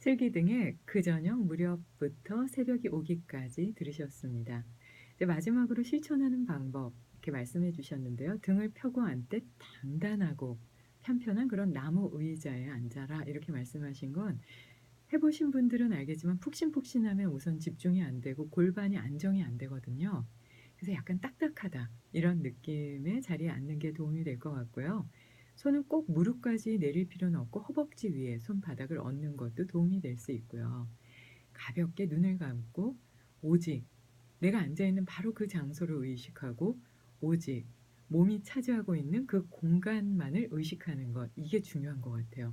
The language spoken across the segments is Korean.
슬기등의 그 저녁 무렵부터 새벽이 오기까지 들으셨습니다. 이제 마지막으로 실천하는 방법 이렇게 말씀해 주셨는데요. "등을 펴고 앉되 단단하고 편편한 그런 나무 의자에 앉아라." 이렇게 말씀하신 건 해 보신 분들은 알겠지만 푹신푹신하면 우선 집중이 안 되고 골반이 안정이 안 되거든요. 그래서 약간 '딱딱하다.' 이런 느낌의 자리에 앉는 게 도움이 될 것 같고요. 손은 꼭 무릎까지 내릴 필요는 없고 허벅지 위에 손바닥을 얹는 것도 도움이 될 수 있고요. 가볍게 눈을 감고 오직 내가 앉아 있는 바로 그 장소를 의식하고 오직 몸이 차지하고 있는 그 공간만을 의식하는 것, 이게 중요한 것 같아요.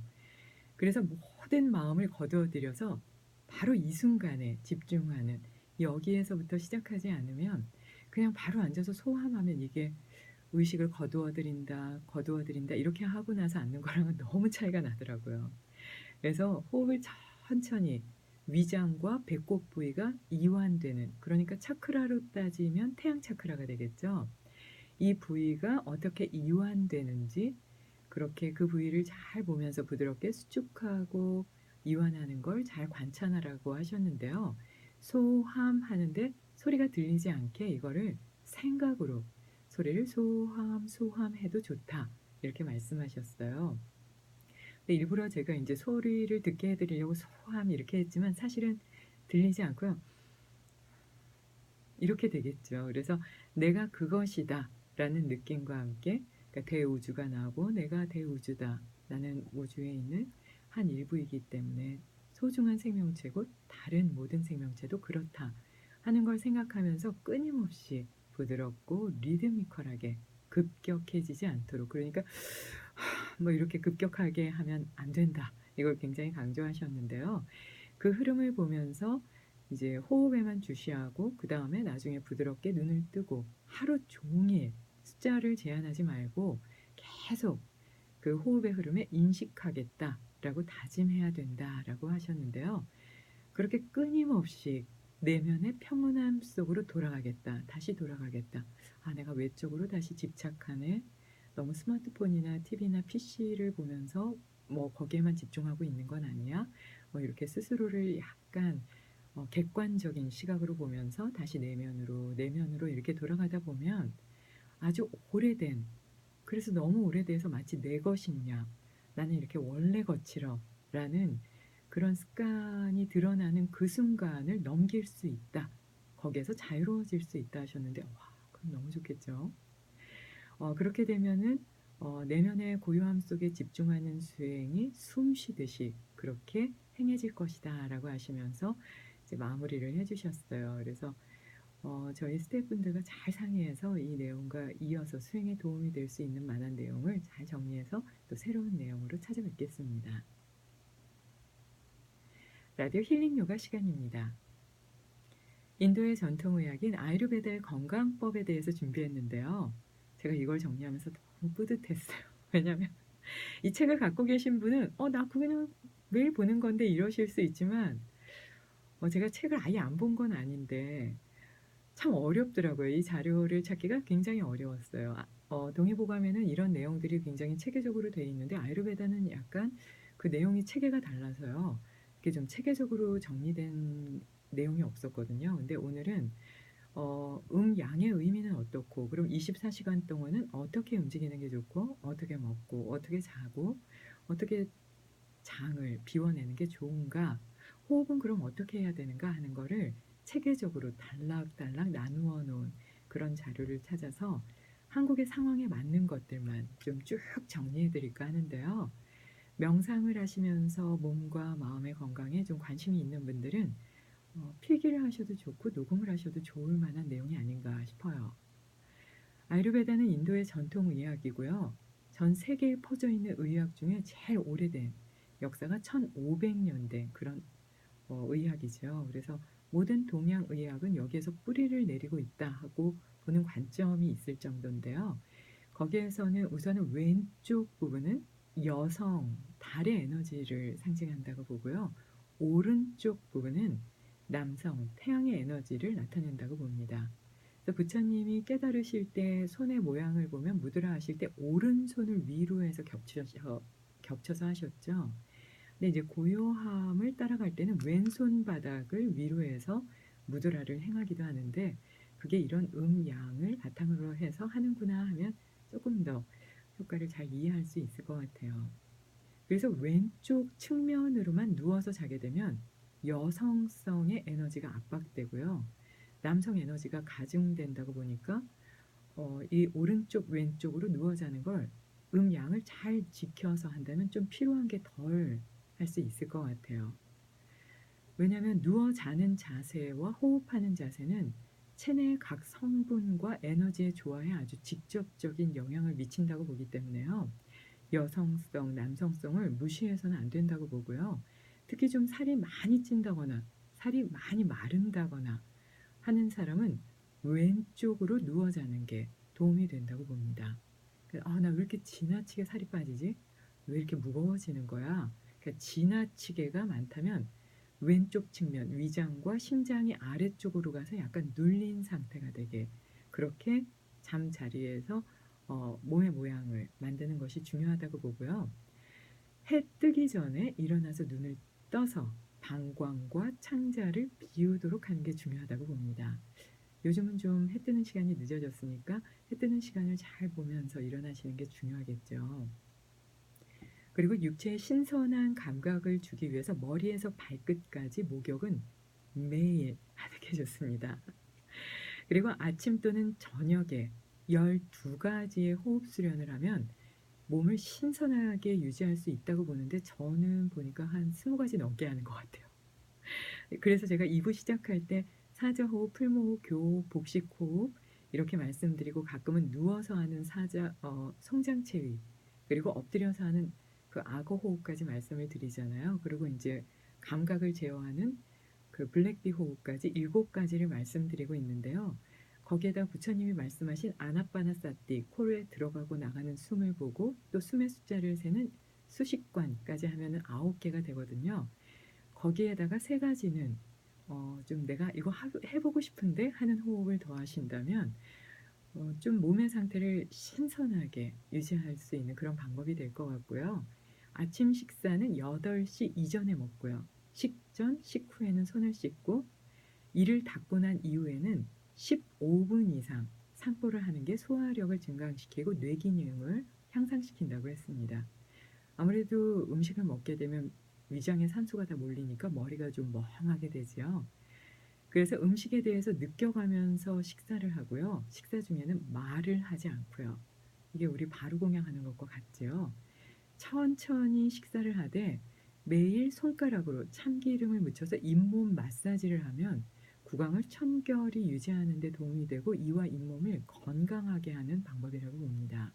그래서 모든 마음을 거두어 들여서 바로 이 순간에 집중하는, 여기에서부터 시작하지 않으면 그냥 바로 앉아서 소함하면 이게 의식을 거두어 들인다, 거두어 들인다 이렇게 하고 나서 앉는 거랑은 너무 차이가 나더라고요. 그래서 호흡을 천천히, 위장과 배꼽 부위가 이완되는, 그러니까 차크라로 따지면 태양 차크라가 되겠죠. 이 부위가 어떻게 이완되는지 그렇게 그 부위를 잘 보면서 부드럽게 수축하고 이완하는 걸 잘 관찰하라고 하셨는데요. 소함하는데 소리가 들리지 않게 이거를 생각으로 소리를 "소함, 소함 해도 좋다." 이렇게 말씀하셨어요. 근데 일부러 제가 인제 소리를 듣게 해 드리려고 "소함." 이렇게 했지만 사실은 들리지 않고요. 이렇게 되겠죠. 그래서 '내가 그것이다.'라는 느낌과 함께, 그러니까 대우주가 나고 '내가 대우주다. 나는 우주에 있는 한 일부이기 때문에 소중한 생명체고 다른 모든 생명체도 그렇다.' 하는 걸 생각하면서 끊임없이 부드럽고 리드미컬하게 급격해지지 않도록, 그러니까 뭐 이렇게 급격하게 하면 안 된다. 이걸 굉장히 강조하셨는데요. 그 흐름을 보면서 이제 호흡에만 주시하고 그다음에 나중에 부드럽게 눈을 뜨고 하루 종일 숫자를 제한하지 말고 계속 그 호흡의 흐름에 '인식하겠다.'라고 다짐해야 된다라고 하셨는데요. 그렇게 끊임없이 '내면의 평온함 속으로 돌아가겠다. 다시 돌아가겠다. 아 내가 외적으로 다시 집착하네. 너무 스마트폰이나 TV나 PC를 보면서 뭐 거기에만 집중하고 있는 건 아니야.' 뭐 이렇게 스스로를 약간 객관적인 시각으로 보면서 다시 내면으로, 내면으로 이렇게 돌아가다 보면 아주 오래된, 그래서 너무 오래돼서 마치 '내 것인 양, 나는 이렇게 원래 것처럼.'라는 그런 습관이 드러나는 그 순간을 넘길 수 있다. 거기에서 자유로워질 수 있다 하셨는데, 와 그럼 너무 좋겠죠. 그렇게 되면은 내면의 고요함 속에 집중하는 수행이 숨 쉬듯이 그렇게 행해질 것이다라고 하시면서 이제 마무리를 해 주셨어요. 그래서 저희 스태프분들과 잘 상의해서 이 내용과 이어서 수행에 도움이 될 수 있는 만한 내용을 잘 정리해서 또 새로운 내용으로 찾아뵙겠습니다. 라디오 힐링 요가 시간입니다. 인도의 전통의학인 아유르베다의 건강법에 대해서 준비했는데요. 제가 이걸 정리하면서 너무 뿌듯했어요. 왜냐하면 이 책을 갖고 계신 분은 나 그냥 매일 보는 건데." 이러실 수 있지만 제가 책을 아예 안 본 건 아닌데 참 어렵더라고요. 이 자료를 찾기가 굉장히 어려웠어요. 동의보감에는 이런 내용들이 굉장히 체계적으로 돼 있는데 아유르베다는 약간 그 내용이 체계가 달라서요. 이게 좀 체계적으로 정리된 내용이 없었거든요. 근데 오늘은 양의 의미는 어떻고, 그럼 24 시간 동안은 어떻게 움직이는 게 좋고, 어떻게 먹고, 어떻게 자고, 어떻게 장을 비워내는 게 좋은가, 호흡은 그럼 어떻게 해야 되는가 하는 거를 체계적으로 단락단락 나누어 놓은 그런 자료를 찾아서 한국의 상황에 맞는 것들만 좀 쭉 정리해 드릴까 하는데요. 명상을 하시면서 몸과 마음의 건강에 좀 관심이 있는 분들은 필기를 하셔도 좋고 녹음을 하셔도 좋을 만한 내용이 아닌가 싶어요. 아유르베다는 인도의 전통 의학이고요. 전 세계에 퍼져 있는 의학 중에 제일 오래된, 역사가 1500년 된 그런 의학이죠. 그래서 모든 동양 의학은 여기에서 뿌리를 내리고 있다 하고 보는 관점이 있을 정도인데요. 거기에서는 우선은 왼쪽 부분은 여성, 달의 에너지를 상징한다고 보고요. 오른쪽 부분은 남성, 태양의 에너지를 나타낸다고 봅니다. 그래서 부처님이 깨달으실 때 손의 모양을 보면 무드라 하실 때 오른손을 위로 해서 겹쳐서 하셨죠. 근데 이제 고요함을 따라갈 때는 왼손 바닥을 위로 해서 무드라를 행하기도 하는데, 그게 이런 음양을 바탕으로 해서 하는구나 하면 조금 더 효과를 잘 이해할 수 있을 것 같아요. 그래서 왼쪽 측면으로만 누워서 자게 되면 여성성의 에너지가 압박되고요. 남성 에너지가 가중된다고 보니까 이 오른쪽 왼쪽으로 누워 자는 걸 음양을 잘 지켜서 한다면 좀 피로한 게 덜 할 수 있을 것 같아요. 왜냐하면 누워 자는 자세와 호흡하는 자세는 체내 각 성분과 에너지의 조화에 아주 직접적인 영향을 미친다고 보기 때문에요. 여성성, 남성성을 무시해서는 안 된다고 보고요. 특히 좀 살이 많이 찐다거나 살이 많이 마른다거나 하는 사람은 왼쪽으로 누워 자는 게 도움이 된다고 봅니다. 그 '아 나 왜 이렇게 지나치게 살이 빠지지? 왜 이렇게 무거워지는 거야?' 그러니까 지나치게가 많다면 왼쪽 측면 위장과 심장이 아래쪽으로 가서 약간 눌린 상태가 되게, 그렇게 잠자리에서 몸의 모양을 만드는 것이 중요하다고 보고요. 해 뜨기 전에 일어나서 눈을 떠서 방광과 창자를 비우도록 하는 게 중요하다고 봅니다. 요즘은 좀 해 뜨는 시간이 늦어졌으니까 해 뜨는 시간을 잘 보면서 일어나시는 게 중요하겠죠. 그리고 육체에 신선한 감각을 주기 위해서 머리에서 발끝까지 목욕은 매일 하는 게 좋습니다. 그리고 아침 또는 저녁에 12 가지의 호흡 수련을 하면 몸을 신선하게 유지할 수 있다고 보는데, 저는 보니까 한 20 가지 넘게 하는 것 같아요. 그래서 제가 2부 시작할 때 사자호흡, 풀무호흡, 교호흡, 복식호흡 이렇게 말씀드리고, 가끔은 누워서 하는 성장체위, 그리고 엎드려서 하는 그 악어 호흡까지 말씀을 드리잖아요. 그리고 인제 감각을 제어하는 그 블랙비 호흡까지 7 가지를 말씀드리고 있는데요. 거기에다 부처님이 말씀하신 아나빠나사티, 코에 들어가고 나가는 숨을 보고 또 숨의 숫자를 세는 수식관까지 하면은 9 개가 되거든요. 거기에다가 3 가지는 좀 '내가 이거 해 보고 싶은데.' 하는 호흡을 더하신다면 좀 몸의 상태를 신선하게 유지할 수 있는 그런 방법이 될 것 같고요. 아침 식사는 8시 이전에 먹고요. 식전, 식후에는 손을 씻고 이를 닦고 난 이후에는 15분 이상 산보를 하는 게 소화력을 증강시키고 뇌 기능을 향상시킨다고 했습니다. 아무래도 음식을 먹게 되면 위장에 산소가 다 몰리니까 머리가 좀 멍하게 되지요. 그래서 음식에 대해서 느껴가면서 식사를 하고요. 식사 중에는 말을 하지 않고요. 이게 우리 바루공양하는 것과 같지요. 천천히 식사를 하되 매일 손가락으로 참기름을 묻혀서 잇몸 마사지를 하면 구강을 청결히 유지하는 데 도움이 되고 이와 잇몸을 건강하게 하는 방법이라고 봅니다.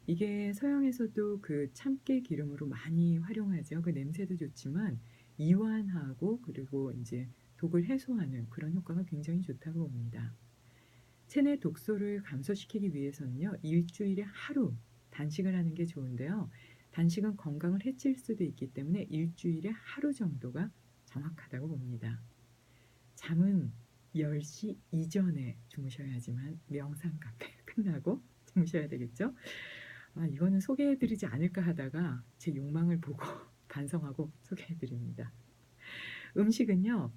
이게 서양에서도 그 참깨 기름으로 많이 활용하죠. 그 냄새도 좋지만 이완하고 그리고 인제 독을 해소하는 그런 효과가 굉장히 좋다고 봅니다. 체내 독소를 감소시키기 위해서는요, 일 주일에 하루 단식을 하는 게 좋은데요. 단식은 건강을 해칠 수도 있기 때문에 일 주일에 하루 정도가 정확하다고 봅니다. 잠은 10시 이전에 주무셔야지만 명상 카페 끝나고 주무셔야 되겠죠. 아 이거는 소개해 드리지 않을까 하다가 제 욕망을 보고 반성하고 소개해 드립니다. 음식은요.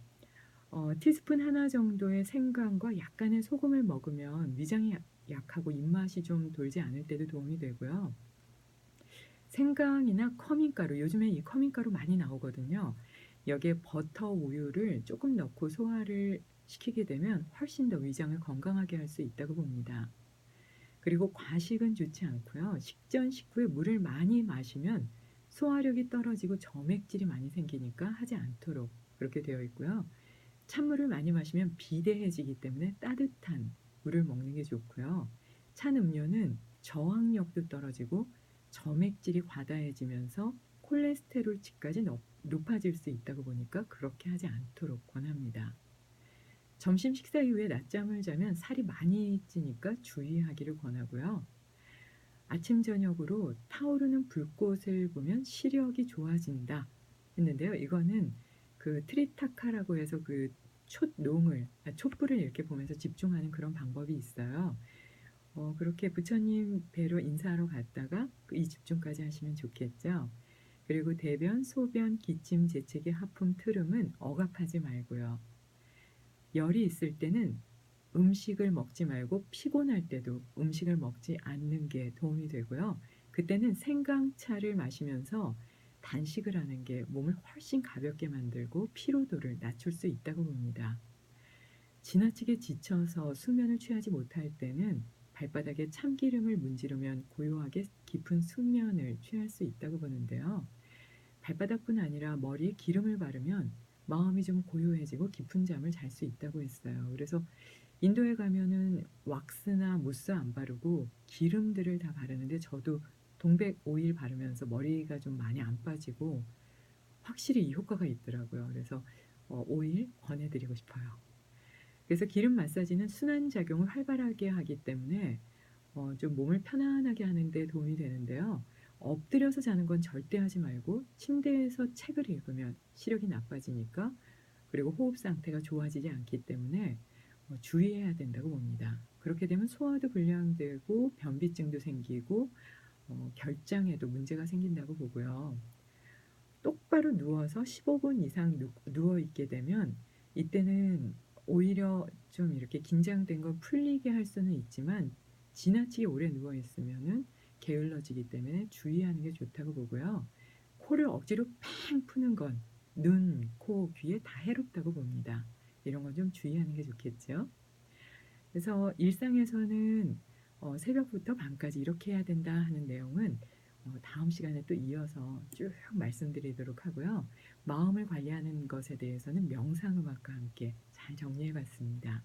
티스푼 하나 정도의 생강과 약간의 소금을 먹으면 위장이 약하고 입맛이 좀 돌지 않을 때도 도움이 되고요. 생강이나 커민가루, 요즘에 이 커민가루 많이 나오거든요. 여기에 버터, 우유를 조금 넣고 소화를 시키게 되면 훨씬 더 위장을 건강하게 할 수 있다고 봅니다. 그리고 과식은 좋지 않고요. 식전 식후에 물을 많이 마시면 소화력이 떨어지고 점액질이 많이 생기니까 하지 않도록 그렇게 되어 있고요. 찬물을 많이 마시면 비대해지기 때문에 따뜻한 물을 먹는 게 좋고요. 찬 음료는 저항력도 떨어지고 점액질이 과다해지면서 콜레스테롤치까지 높아질 수 있다고 보니까 그렇게 하지 않도록 권합니다. 점심 식사 이후에 낮잠을 자면 살이 많이 찌니까 주의하기를 권하고요. 아침 저녁으로 타오르는 불꽃을 보면 시력이 좋아진다 했는데요. 이거는 그 트리타카라고 해서 그 촛불을 이렇게 보면서 집중하는 그런 방법이 있어요. 그렇게 부처님 뵈러 인사하러 갔다가 이 집중까지 하시면 좋겠죠. 그리고 대변, 소변, 기침, 재채기, 하품, 트름은 억압하지 말고요. 열이 있을 때는 음식을 먹지 말고 피곤할 때도 음식을 먹지 않는 게 도움이 되고요. 그때는 생강차를 마시면서 단식을 하는 게 몸을 훨씬 가볍게 만들고 피로도를 낮출 수 있다고 봅니다. 지나치게 지쳐서 수면을 취하지 못할 때는 발바닥에 참기름을 문지르면 고요하게 깊은 숙면을 취할 수 있다고 보는데요. 발바닥뿐 아니라 머리에 기름을 바르면 마음이 좀 고요해지고 깊은 잠을 잘 수 있다고 했어요. 그래서 인도에 가면은 왁스나 무스 안 바르고 기름들을 다 바르는데 저도 동백 오일 바르면서 머리가 좀 많이 안 빠지고 확실히 이 효과가 있더라고요. 그래서 오일 권해 드리고 싶어요. 그래서 기름 마사지는 순환 작용을 활발하게 하기 때문에 좀 몸을 편안하게 하는 데 도움이 되는데요. 엎드려서 자는 건 절대 하지 말고 침대에서 책을 읽으면 시력이 나빠지니까, 그리고 호흡 상태가 좋아지지 않기 때문에 주의해야 된다고 봅니다. 그렇게 되면 소화도 불량되고 변비증도 생기고 결장에도 문제가 생긴다고 보고요. 똑바로 누워서 15분 이상 누워 있게 되면 이때는 오히려 좀 이렇게 긴장된 걸 풀리게 할 수는 있지만 지나치게 오래 누워 있으면은 게을러지기 때문에 주의하는 게 좋다고 보고요. 코를 억지로 팽 푸는 건 눈, 코, 귀에 다 해롭다고 봅니다. 이런 건 좀 주의하는 게 좋겠죠. 그래서 일상에서는 "새벽부터 밤까지 이렇게 해야 된다." 하는 내용은 다음 시간에 또 이어서 쭉 말씀드리도록 하고요. 마음을 관리하는 것에 대해서는 명상 음악과 함께 잘 정리해 봤습니다.